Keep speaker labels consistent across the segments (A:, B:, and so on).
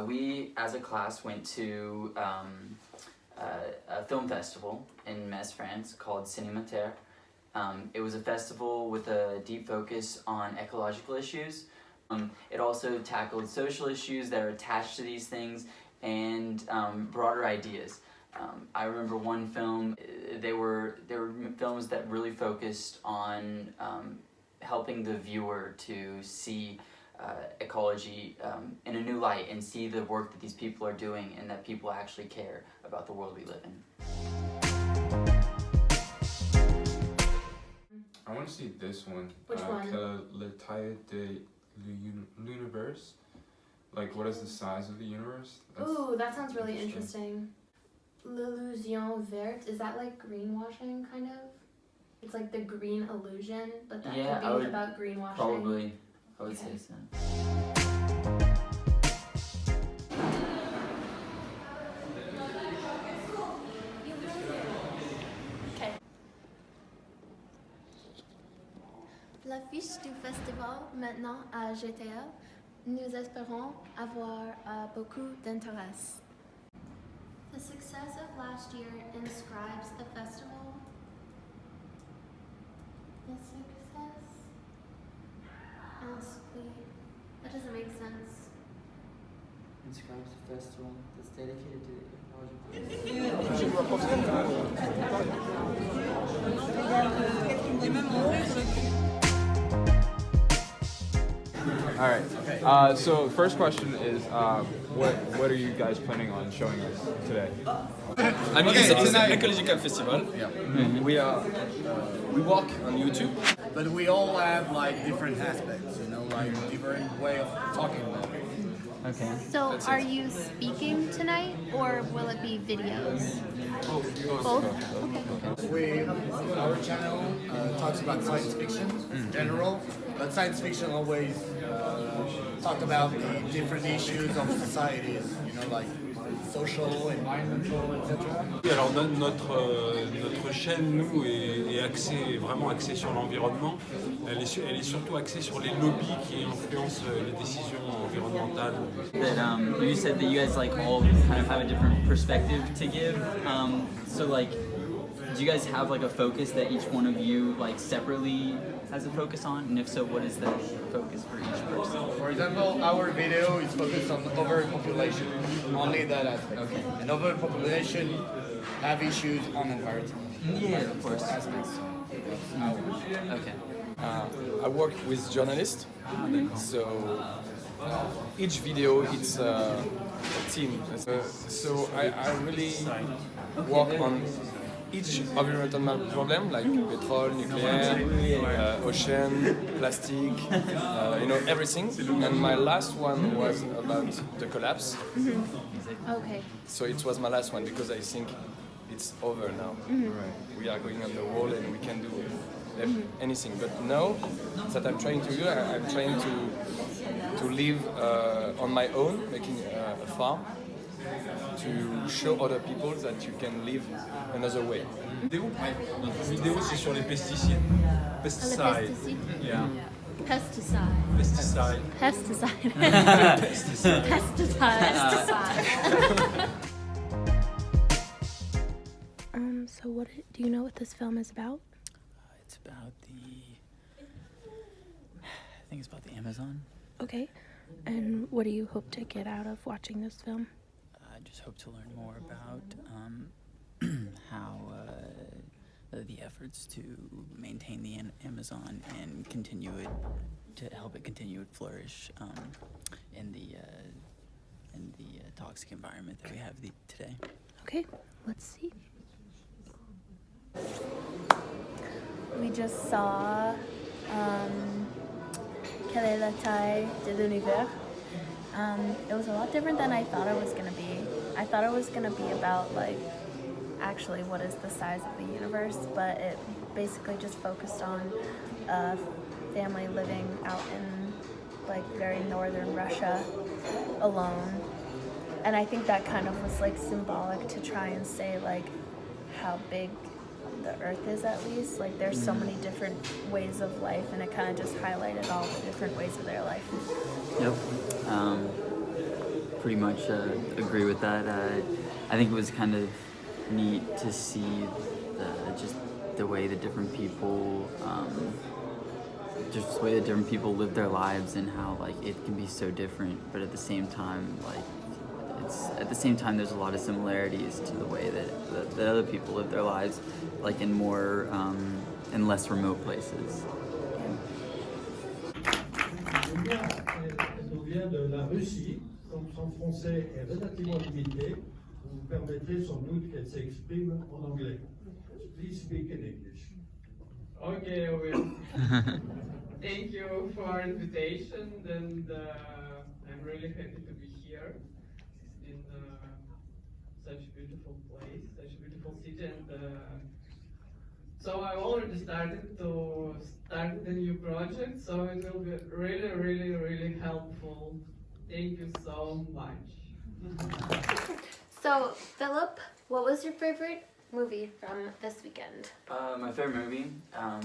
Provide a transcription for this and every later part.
A: we, as a class, went to a film festival in Metz, France, called Cinematerre. It was a festival with a deep focus on ecological issues. It also tackled social issues that are attached to these things and broader ideas. I remember one film, they were films that really focused on helping the viewer to see ecology in a new light and see the work that these people are doing and that people actually care about the world we live in.
B: I want to see this one.
C: Which one?
B: La taille de l'univers. Like, what is the size of the universe?
C: Ooh, that sounds really interesting. L'illusion verte, is that like greenwashing, kind of? It's like the green illusion, but that could be about greenwashing.
A: Probably, I would say so.
C: Okay.
D: L'affiche du festival maintenant à GTA, nous espérons avoir beaucoup d'intérêt. The success of last year inscribes the festival. The success that doesn't make sense.
A: Inscribes the festival that's dedicated to
E: All right. So first question is, what are you guys planning on showing us today?
F: I mean, it's an ecological festival. Yeah. Mm-hmm. We work on YouTube,
G: but we all have like different aspects, you know, like different way of talking about it.
A: Okay.
D: So are you speaking tonight, or will it be videos? Both? Okay.
G: Our channel talks about science fiction in general, but science fiction always talk about the different issues of societies, you know, like social, environmental, etc.
H: Alors notre chaîne, nous, est vraiment axée sur l'environnement. Elle est surtout axée sur les lobbies qui influencent les décisions environnementales.
A: That you said that you guys like all kind of have a different perspective to give. So like, do you guys have like a focus that each one of you like separately has a focus on? And if so, what is the focus for each person?
G: For example, our video is focused on overpopulation, only that aspect.
A: Okay.
G: And overpopulation have issues on environment.
A: Yeah, of course.
G: Aspects.
A: Okay.
F: I work with journalists, so each video it's a team. So I really work on each environmental problem, like petrol, nuclear, ocean, plastic, you know, everything. And my last one was about the collapse.
D: Mm-hmm. Okay.
F: So it was my last one because I think it's over now.
D: Mm-hmm.
F: Right. We are going on the wall and we can do anything. But now that I'm trying to do, I'm trying to live on my own, making a farm, to show other people that you can live another way.
H: Notre vidéo, c'est sur les pesticides.
D: Pesticide.
H: Yeah.
D: Pesticide.
H: Pesticide.
D: Pesticide.
H: Pesticide.
D: Pesticide.
C: So what do you know what this film is about?
I: It's about I think it's about the Amazon.
C: Okay. And what do you hope to get out of watching this film?
I: I just hope to learn more about how the efforts to maintain the Amazon and continue it, to help it continue to flourish in the toxic environment that we have today.
C: Okay, let's see.
J: We just saw Quelle est la taille de l'univers? It was a lot different than I thought it was going to be. I thought it was going to be about, like, actually what is the size of the universe, but it basically just focused on a family living out in, like, very northern Russia alone. And I think that kind of was, like, symbolic to try and say, like, how big the earth is, at least. Like, there's so many different ways of life, and it kind of just highlighted all the different ways of their life.
A: Yep.
I: pretty much agree with that. I think it was kind of neat to see just the way that different people, just the way that different people live their lives and how like it can be so different, but at the same time, like there's a lot of similarities to the way that other people live their lives, like in more in less remote places.
K: Elle nous vient de la Russie, donc son français est relativement limité. Vous me permettrez sans doute qu'elle s'exprime en anglais. Please speak in English.
L: Okay, I will. Thank you for invitation, and I'm really happy to be here in such a beautiful place, such a beautiful city, and so I already started the new project, so it will be really, really, really helpful. Thank you so much.
C: So, Philip, what was your favorite movie from this weekend?
A: My favorite movie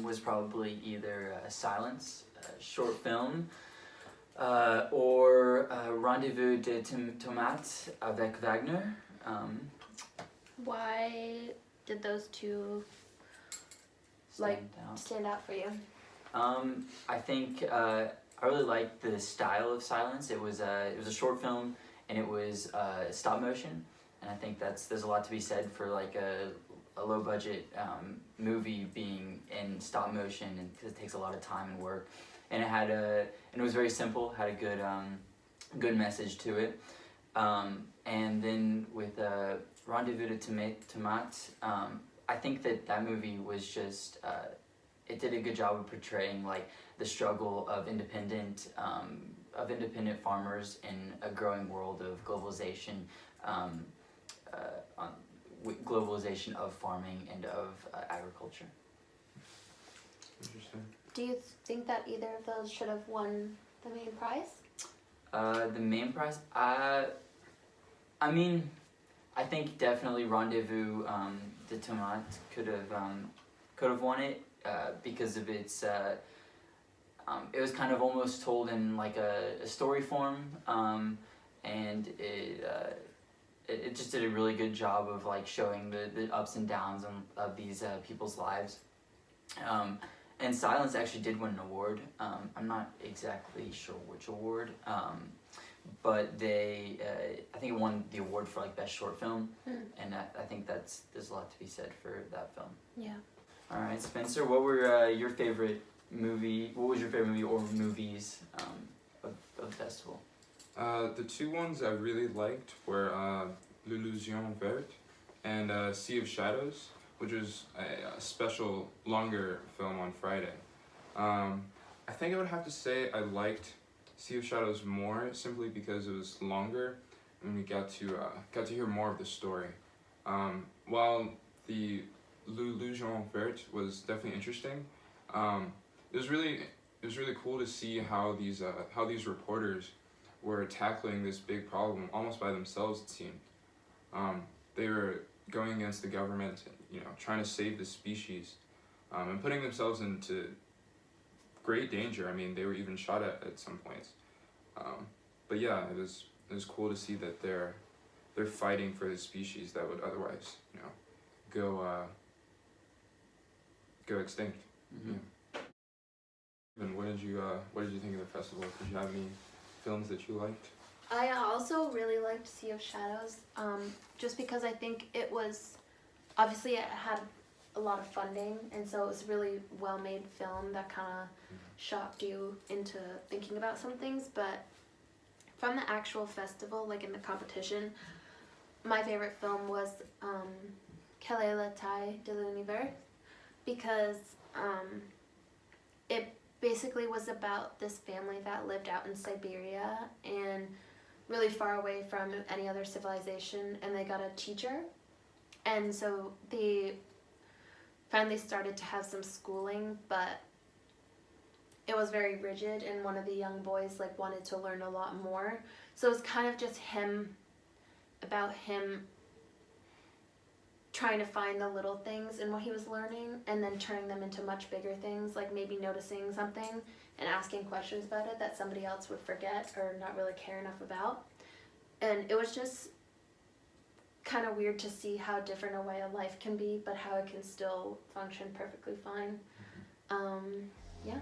A: was probably either Silence, a short film, or Rendezvous de Tomates avec Wagner.
C: Why did those two stand out for you?
A: I think I really liked the style of Silence. It was a short film and it was stop motion, and I think there's a lot to be said for like a low budget movie being in stop motion, and because it takes a lot of time and work, and it was very simple, had a good message to it, and then with Rendezvous de Tomates, I think that movie was just it did a good job of portraying like the struggle of independent farmers in a growing world of globalization, globalization of farming and of agriculture.
B: Interesting.
C: Do you think that either of those should have won the main prize?
A: The main prize, I mean, I think definitely Rendezvous de Tomates could have won it because of its. It was kind of almost told in like a story form, and it just did a really good job of like showing the ups and downs of these people's lives. And Silence actually did win an award. I'm not exactly sure which award, but I think it won the award for like best short film, and I think there's a lot to be said for that film.
C: Yeah.
A: All right, Spencer, what were your favorite movie? What was your favorite movie or movies of the festival?
B: The two ones I really liked were L'Illusion Verte and Sea of Shadows, which was a special longer film on Friday. I think I would have to say I liked Sea of Shadows more simply because it was longer and we got to hear more of the story. While the L'Illusion Verte was definitely interesting, it was really cool to see how these reporters were tackling this big problem almost by themselves, it seemed. They were going against the government, trying to save the species, and putting themselves into great danger. I mean, they were even shot at some points. But yeah, it was cool to see that they're fighting for the species that would otherwise, go extinct.
A: Mm-hmm.
B: Yeah. And what did you think of the festival? Did you have any films that you liked?
C: I also really liked Sea of Shadows, just because I think it was, obviously it had a lot of funding, and so it was a really well-made film that kind of shocked you into thinking about some things, but from the actual festival, like in the competition, my favorite film was Quelle est la taille de l'univers, because it basically was about this family that lived out in Siberia and really far away from any other civilization, and they got a teacher, and so they finally started to have some schooling, but it was very rigid, and one of the young boys wanted to learn a lot more, so it was kind of just about him trying to find the little things in what he was learning and then turning them into much bigger things, like maybe noticing something and asking questions about it that somebody else would forget or not really care enough about. and it was just kind of weird to see how different a way of life can be, but how it can still function perfectly fine. Yeah,